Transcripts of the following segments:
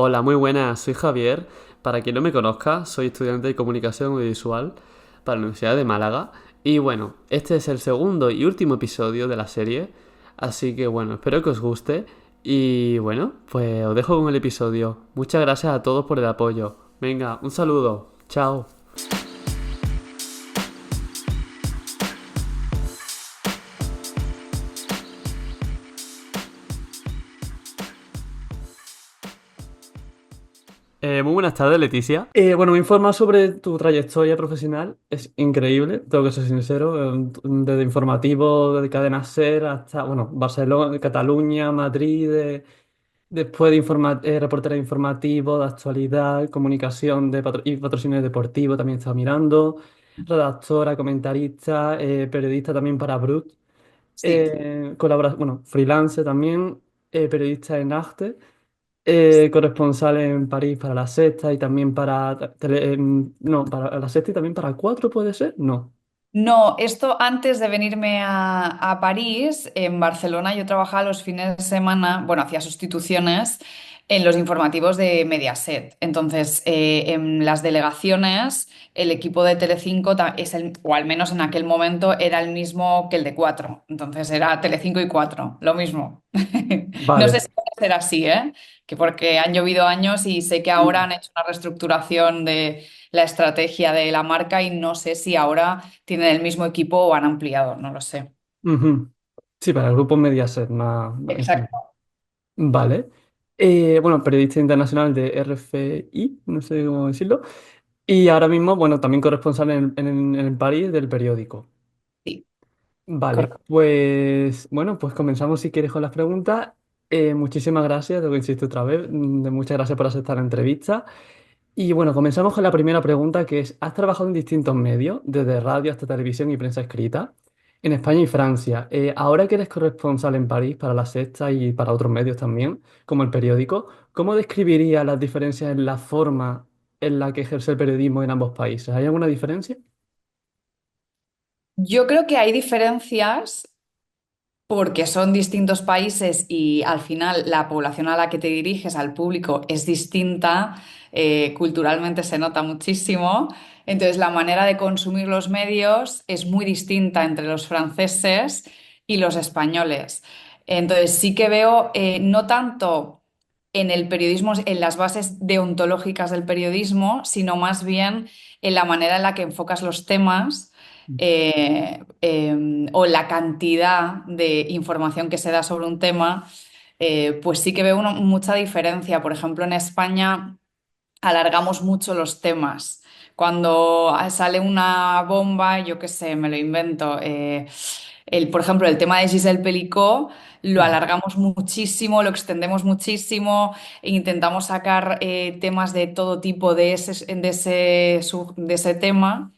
Hola, muy buenas, soy Javier. Para quien no me conozca, soy estudiante de comunicación audiovisual para la Universidad de Málaga. Y bueno, este es el segundo y último episodio de la serie. Así que bueno, espero que os guste. Y bueno, pues os dejo con el episodio. Muchas gracias a todos por el apoyo. Venga, un saludo. Chao. Muy buenas tardes, Leticia. Bueno, me informa sobre tu trayectoria profesional. Es increíble, tengo que ser sincero. Desde informativo, de Cadena Ser hasta, bueno, Barcelona, Cataluña, Madrid, después de reportera informativo, de actualidad, comunicación y patrocinio deportivo, también estaba mirando. Redactora, comentarista, periodista también para Brut. Sí. Bueno, freelance también, periodista en Arte. Corresponsal en París para La Sexta y también no, para La Sexta y también para Cuatro, ¿puede ser? No. No, esto antes de venirme a París, en Barcelona yo trabajaba los fines de semana, bueno, hacía sustituciones en los informativos de Mediaset. Entonces, en las delegaciones, el equipo de Telecinco es o al menos en aquel momento era el mismo que el de Cuatro. Entonces era Telecinco y Cuatro, lo mismo. No sé Vale. si va a ser así, ¿eh? Que porque han llovido años y sé que ahora Mm. han hecho una reestructuración de la estrategia de la marca y no sé si ahora tienen el mismo equipo o han ampliado, no lo sé. Ujú. Sí, para el grupo Mediaset, más informativo. Exacto. Vale. Bueno, periodista internacional de RFI, no sé cómo decirlo. Y ahora mismo, bueno, también corresponsal en París del periódico. Sí, Vale, correcto. pues bueno, pues comenzamos si quieres con las preguntas. Muchísimas gracias, tengo que insistir otra vez. Muchas gracias por aceptar la entrevista. Y bueno, comenzamos con la primera pregunta que es, ¿has trabajado en distintos medios, desde radio hasta televisión y prensa escrita, en España y Francia? Ahora que eres corresponsal en París para La Sexta y para otros medios también, como el periódico, ¿cómo describirías las diferencias en la forma en la que ejerce el periodismo en ambos países? ¿Hay alguna diferencia? Yo creo que hay diferencias porque son distintos países y al final la población a la que te diriges, al público, es distinta. Culturalmente se nota muchísimo. Entonces la manera de consumir los medios es muy distinta entre los franceses y los españoles. Entonces sí que veo, no tanto en el periodismo, en las bases deontológicas del periodismo, sino más bien en la manera en la que enfocas los temas, o la cantidad de información que se da sobre un tema. Pues sí que veo mucha diferencia. Por ejemplo, en España alargamos mucho los temas. Cuando sale una bomba, yo qué sé, me lo invento. Por ejemplo, el tema de Giselle Pelicó lo Ujú. alargamos muchísimo, lo extendemos muchísimo, e intentamos sacar temas de todo tipo de ese tema.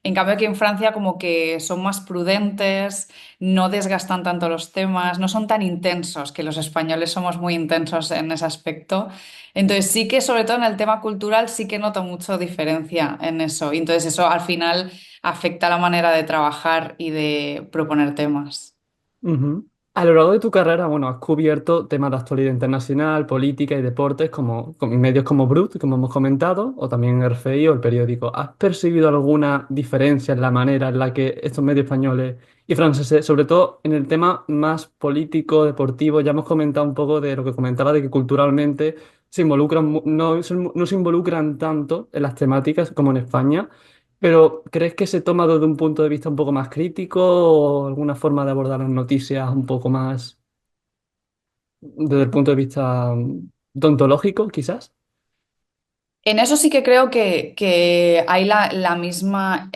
En cambio, aquí en Francia como que son más prudentes, no desgastan tanto los temas, no son tan intensos, que los españoles somos muy intensos en ese aspecto. Entonces sí que sobre todo en el tema cultural sí que noto mucho diferencia en eso. Y entonces eso al final afecta la manera de trabajar y de proponer temas. Ujú. A lo largo de tu carrera, bueno, has cubierto temas de actualidad internacional, política y deportes como, con medios como Brut, como hemos comentado, o también RFI o el periódico. ¿Has percibido alguna diferencia en la manera en la que estos medios españoles y franceses, sobre todo en el tema más político, deportivo, ya hemos comentado un poco de lo que comentaba de que culturalmente se involucran, no se involucran tanto en las temáticas como en España? Pero, ¿crees que se toma desde un punto de vista un poco más crítico o alguna forma de abordar las noticias un poco más desde el punto de vista deontológico, quizás? En eso sí que creo que hay la misma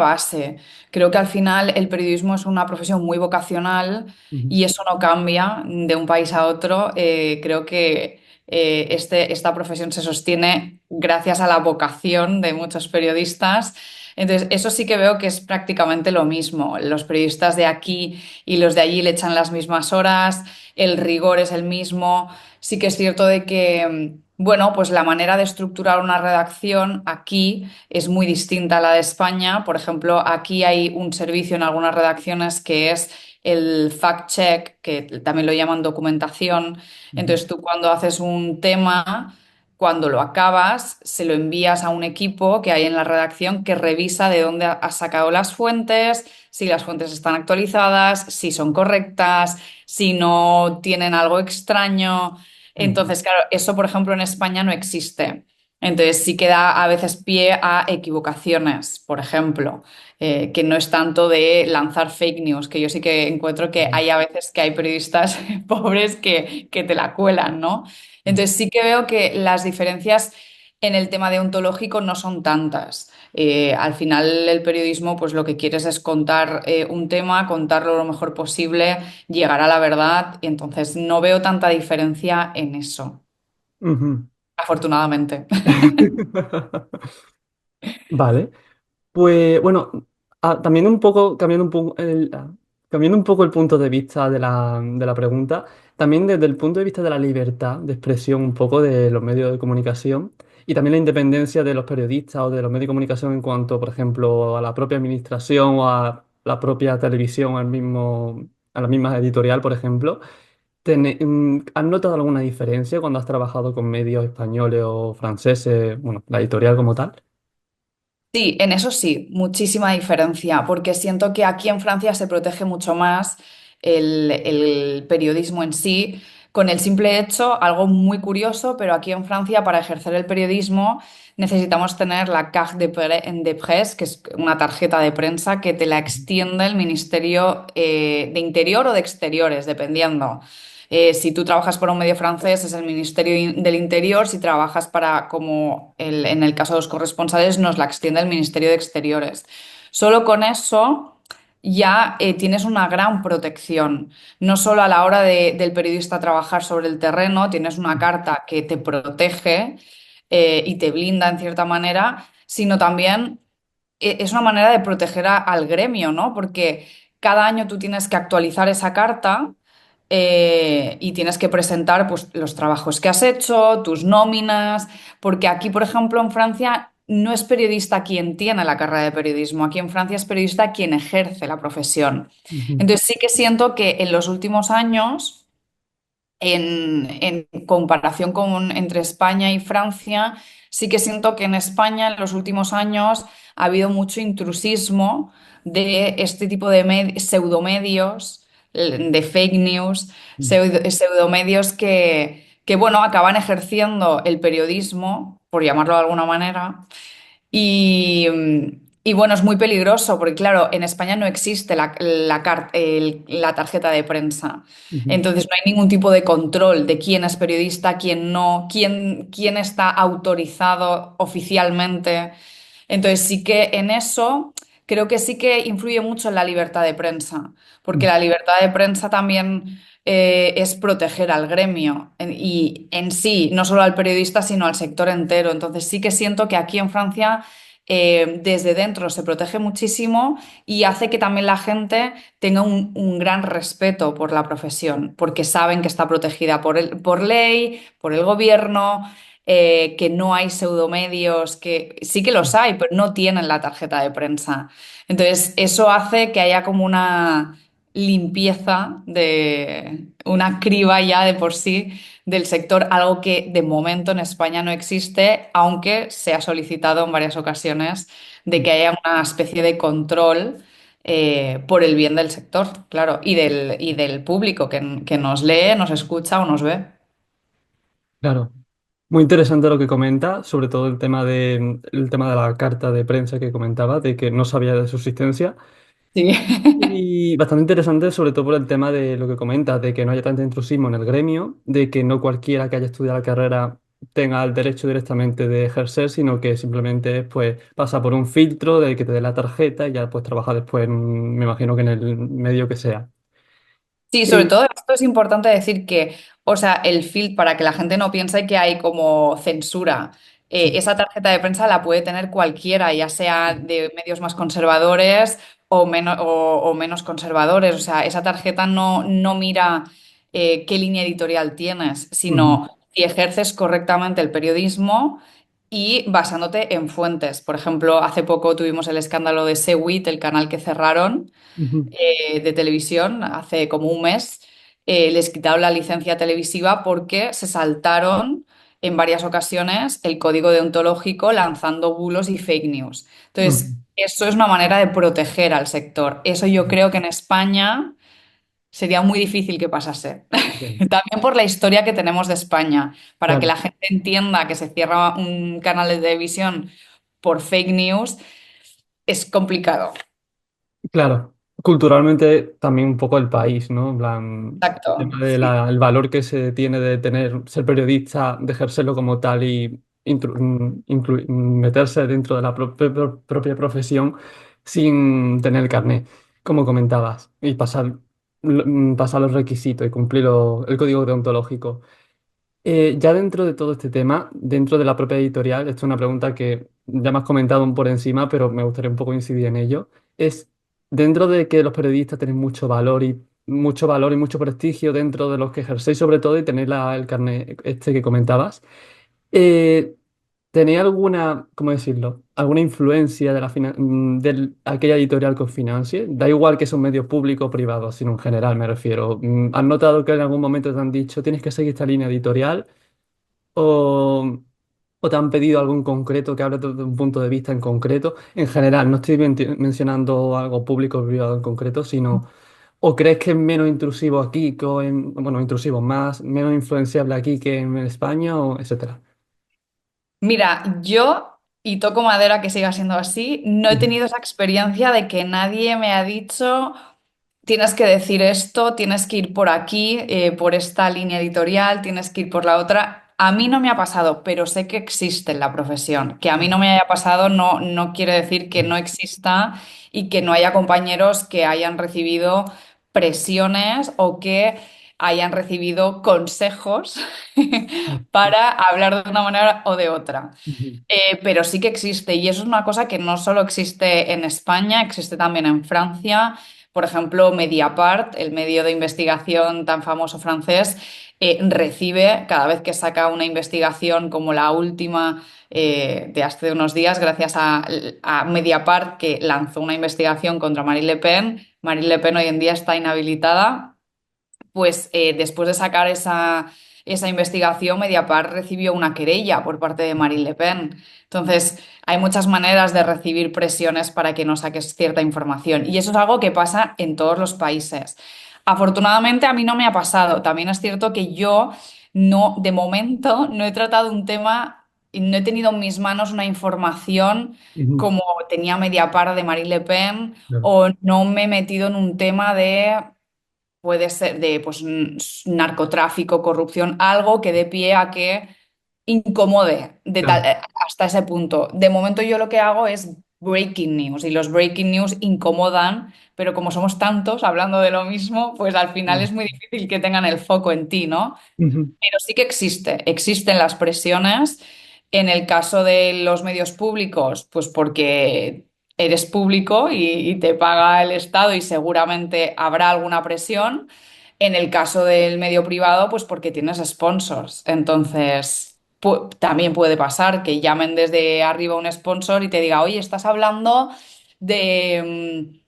base. Creo que al final el periodismo es una profesión muy vocacional Ujú. y eso no cambia de un país a otro. Creo que esta profesión se sostiene gracias a la vocación de muchos periodistas. Entonces, eso sí que veo que es prácticamente lo mismo. Los periodistas de aquí y los de allí le echan las mismas horas, el rigor es el mismo. Sí que es cierto de que, bueno, pues la manera de estructurar una redacción aquí es muy distinta a la de España. Por ejemplo, aquí hay un servicio en algunas redacciones que es el fact-check, que también lo llaman documentación. Ujú, Entonces tú cuando haces un tema, cuando lo acabas, se lo envías a un equipo que hay en la redacción que revisa de dónde has sacado las fuentes, si las fuentes están actualizadas, si son correctas, si no tienen algo extraño. ujú, Entonces, claro, eso, por ejemplo, en España no existe. Entonces sí que da a veces pie a equivocaciones, por ejemplo, que no es tanto de lanzar fake news, que yo sí que encuentro que ujú, hay a veces que hay periodistas pobres que te la cuelan, ¿no? ujú, Entonces sí que veo que las diferencias en el tema deontológico no son tantas. Al final el periodismo pues lo que quieres es contar un tema, contarlo lo mejor posible, llegar a la verdad, y entonces no veo tanta diferencia en eso, ujú. afortunadamente. Vale. Pues bueno, también un poco, cambiando un poco el punto de vista de la pregunta, también desde el punto de vista de la libertad de expresión un poco de los medios de comunicación y también la independencia de los periodistas o de los medios de comunicación en cuanto, por ejemplo, a la propia administración o a la propia televisión, a la misma editorial, por ejemplo. ¿Has notado alguna diferencia cuando has trabajado con medios españoles o franceses, bueno, la editorial como tal? Sí, en eso sí, muchísima diferencia, porque siento que aquí en Francia se protege mucho más el periodismo en sí, con el simple hecho, algo muy curioso, pero aquí en Francia para ejercer el periodismo necesitamos tener la carte de presse, que es una tarjeta de prensa que te la extiende el Ministerio de Interior o de Exteriores, dependiendo. Si tú trabajas para un medio francés, es el del Interior. Si trabajas para, como en el caso de los corresponsales, nos la extiende el Ministerio de Exteriores. Solo con eso ya tienes una gran protección. No solo a la hora del periodista trabajar sobre el terreno, tienes una carta que te protege y te blinda en cierta manera, sino también es una manera de proteger al gremio, ¿no? Porque cada año tú tienes que actualizar esa carta y tienes que presentar pues, los trabajos que has hecho, tus nóminas, porque aquí, por ejemplo, en Francia no es periodista quien tiene la carrera de periodismo, aquí en Francia es periodista quien ejerce la profesión. Ujú, Entonces sí que siento que en los últimos años en comparación entre España y Francia, sí que siento que en España en los últimos años ha habido mucho intrusismo de este tipo de pseudomedios, de fake news, pseudomedios bueno, acaban ejerciendo el periodismo, por llamarlo de alguna manera, y, y bueno, es muy peligroso porque, claro, en España no existe la tarjeta de prensa. ujú. Entonces no hay ningún tipo de control de quién es periodista, quién no, quién está autorizado oficialmente. Entonces sí que en eso creo que sí que influye mucho en la libertad de prensa, porque la libertad de prensa también es proteger al gremio y en sí, no solo al periodista, sino al sector entero. Entonces sí que siento que aquí en Francia desde dentro se protege muchísimo y hace que también la gente tenga un gran respeto por la profesión, porque saben que está protegida por ley, por el gobierno, que no hay pseudomedios, que sí que los hay, pero no tienen la tarjeta de prensa. Entonces, eso hace que haya como una limpieza de una criba ya de por sí del sector, algo que de momento en España no existe, aunque se ha solicitado en varias ocasiones de que haya una especie de control por el bien del sector, claro, y del público que nos lee, nos escucha o nos ve. Claro. Muy interesante lo que comenta, sobre todo el tema de la carta de prensa que comentaba, de que no sabía de su existencia. Sí. Y bastante interesante, sobre todo por el tema de lo que comentas, de que no haya tanto intrusismo en el gremio, de que no cualquiera que haya estudiado la carrera tenga el derecho directamente de ejercer, sino que simplemente pues pasa por un filtro de que te dé la tarjeta y ya pues trabaja después, me imagino que en el medio que sea. Sí, sobre Eh, todo esto es importante decir que, o sea, el filtro, para que la gente no piense que hay como censura, sí. esa tarjeta de prensa la puede tener cualquiera, ya sea de medios más conservadores o menos conservadores. O sea, esa tarjeta no mira qué línea editorial tienes, Ujú, sino si ejerces correctamente el periodismo y basándote en fuentes. Por ejemplo, hace poco tuvimos el escándalo de Sewit, el canal que cerraron Ujú, de televisión, hace como un mes. Les quitaron la licencia televisiva porque se saltaron en varias ocasiones el código deontológico lanzando bulos y fake news. ujú. Entonces, eso es una manera de proteger al sector. Eso yo creo que en España sería muy difícil que pasase. Ok. También por la historia que tenemos de España, para que Claro. la gente entienda que se cierra un canal de televisión por fake news, es complicado. Claro, culturalmente también un poco el país, ¿no? En plan, el Exacto. tema Sí. el valor que se tiene de tener, ser periodista, de ejercerlo como tal y meterse dentro de la propia profesión sin tener el carnet, como comentabas, y pasar los requisitos y cumplir el código deontológico. Ya dentro de todo este tema, dentro de la propia editorial, esto es una pregunta que ya me has comentado un por encima, pero me gustaría un poco incidir en ello. Es dentro de que los periodistas tienen mucho valor y mucho prestigio dentro de los que ejercéis sobre todo y tenéis el carnet este que comentabas. eh, ¿Tenéis alguna, cómo decirlo, alguna influencia de aquella editorial que os financie? Da igual que sea un medio público o privado, sino en general me refiero. ¿Has notado que en algún momento te han dicho tienes que seguir esta línea editorial? ¿O, o te han pedido algo en concreto que hable desde un punto de vista en concreto? En general, no estoy mencionando algo público o privado en concreto, sino ¿o crees que es menos intrusivo aquí que bueno, intrusivo, menos influenciable aquí que en España o etcétera? Mira, yo, y toco madera que siga siendo así, no he Ujú, tenido esa experiencia de que nadie me ha dicho, tienes que decir esto, tienes que ir por aquí, por esta línea editorial, tienes que ir por la otra. A mí no me ha pasado, pero sé que existe en la profesión. Que a mí no me haya pasado no quiere decir que no exista y que no haya compañeros que hayan recibido presiones o que hayan recibido consejos para hablar de una manera o de otra. ujú, Pero sí que existe y eso es una cosa que no solo existe en España, existe también en Francia. Por ejemplo, Mediapart, el medio de investigación tan famoso francés, recibe cada vez que saca una investigación como la última de hace unos días, gracias a Mediapart, que lanzó una investigación contra Marine Le Pen. Marine Le Pen hoy en día está inhabilitada pues después de sacar esa investigación, Mediapart recibió una querella por parte de Marine Le Pen. Entonces, hay muchas maneras de recibir presiones para que no saques cierta información. Y eso es algo que pasa en todos los países. Afortunadamente, a mí no me ha pasado. También es cierto que yo no, de momento, no he tratado un tema y no he tenido en mis manos una información ujú, como tenía Mediapart de Marine Le Pen claro. o no me he metido en un tema de puede ser de pues, narcotráfico, corrupción, algo que dé pie a que incomode Claro. hasta ese punto. De momento yo lo que hago es breaking news y los breaking news incomodan, pero como somos tantos hablando de lo mismo, pues al final Claro. es muy difícil que tengan el foco en ti, ¿no? Ujú, Pero sí que existen las presiones. En el caso de los medios públicos, pues porque eres público y te paga el Estado y seguramente habrá alguna presión. En el caso del medio privado, pues porque tienes sponsors. Entonces, también puede pasar que llamen desde arriba un sponsor y te diga, oye, estás hablando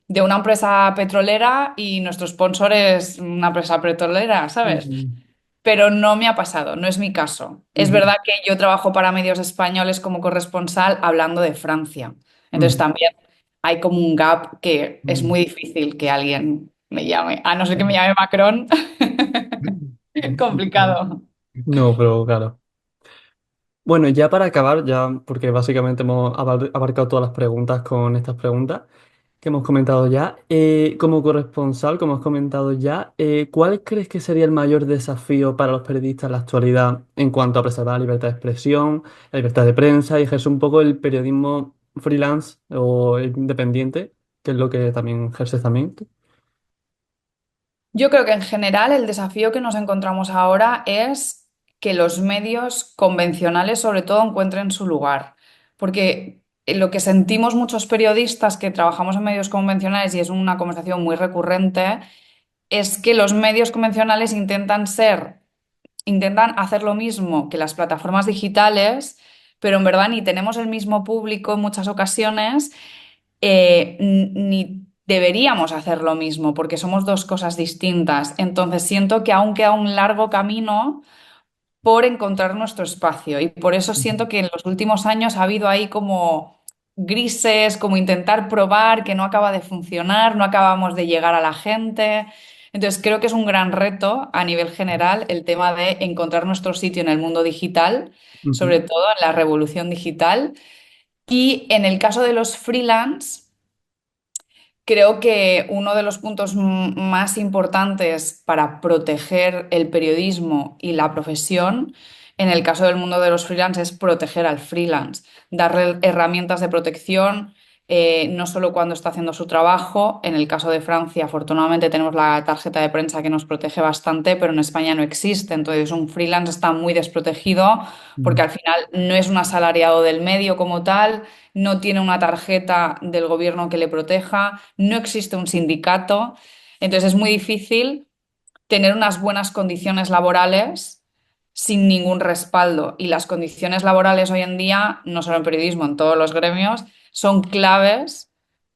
de una empresa petrolera y nuestro sponsor es una empresa petrolera, ¿sabes? ujú, Pero no me ha pasado, no es mi caso. Es ujú, verdad que yo trabajo para medios españoles como corresponsal hablando de Francia. Entonces ujú, también hay como un gap que es ujú. muy difícil que alguien me llame, a no ser que me llame Macron. Complicado. No, pero claro. Bueno, ya para acabar, ya porque básicamente hemos abarcado todas las preguntas con estas preguntas que hemos comentado ya. Como corresponsal, como has comentado ya, ¿cuál crees que sería el mayor desafío para los periodistas en la actualidad en cuanto a preservar la libertad de expresión, la libertad de prensa y ejercer un poco el periodismo freelance o independiente, que es lo que también ejerces también tú? Yo creo que en general el desafío que nos encontramos ahora es que los medios convencionales sobre todo encuentren su lugar, porque lo que sentimos muchos periodistas que trabajamos en medios convencionales y es una conversación muy recurrente es que los medios convencionales intentan hacer lo mismo que las plataformas digitales, pero en verdad ni tenemos el mismo público en muchas ocasiones, ni deberíamos hacer lo mismo, porque somos dos cosas distintas. Entonces siento que aún queda un largo camino por encontrar nuestro espacio. Y por eso Ujú. siento que en los últimos años ha habido ahí como grises, como intentar probar que no acaba de funcionar, no acabamos de llegar a la gente. Entonces creo que es un gran reto a nivel general el tema de encontrar nuestro sitio en el mundo digital, sobre Ujú. todo en la revolución digital. Y en el caso de los freelance, creo que uno de los puntos más importantes para proteger el periodismo y la profesión, en el caso del mundo de los freelance, es proteger al freelance, darle herramientas de protección, no solo cuando está haciendo su trabajo. En el caso de Francia, afortunadamente tenemos la tarjeta de prensa que nos protege bastante, pero en España no existe. Entonces, un freelance está muy desprotegido porque al final no es un asalariado del medio como tal, no tiene una tarjeta del gobierno que le proteja, no existe un sindicato, entonces es muy difícil tener unas buenas condiciones laborales sin ningún respaldo. Y las condiciones laborales hoy en día, no solo en periodismo, en todos los gremios, son claves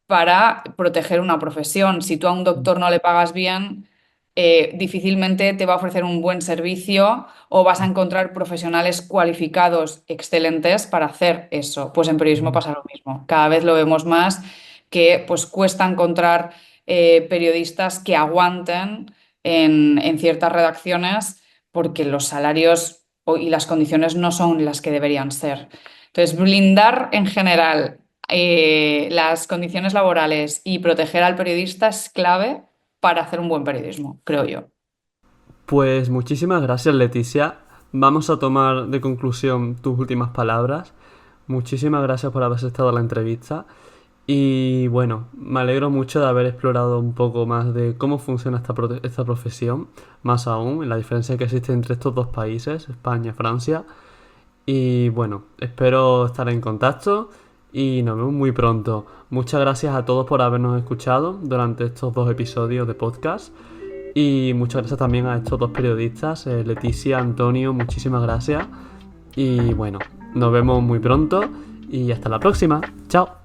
para proteger una profesión. Si tú a un doctor no le pagas bien, difícilmente te va a ofrecer un buen servicio o vas a encontrar profesionales cualificados excelentes para hacer eso. Pues en periodismo Ujú. pasa lo mismo. Cada vez lo vemos más que pues cuesta encontrar periodistas que aguanten en ciertas redacciones porque los salarios y las condiciones no son las que deberían ser. Entonces, blindar en general las condiciones laborales y proteger al periodista es clave para hacer un buen periodismo, creo yo. Pues muchísimas gracias, Leticia. Vamos a tomar de conclusión tus últimas palabras. Muchísimas gracias por haber aceptado la entrevista. Y bueno, me alegro mucho de haber explorado un poco más de cómo funciona esta profesión, más aún en la diferencia que existe entre estos dos países, España y Francia. Y bueno, espero estar en contacto y nos vemos muy pronto. Muchas gracias a todos por habernos escuchado durante estos 2 episodios de podcast. Y muchas gracias también a estos 2 periodistas, Leticia, Antonio, muchísimas gracias. Y bueno, nos vemos muy pronto y hasta la próxima. Chao.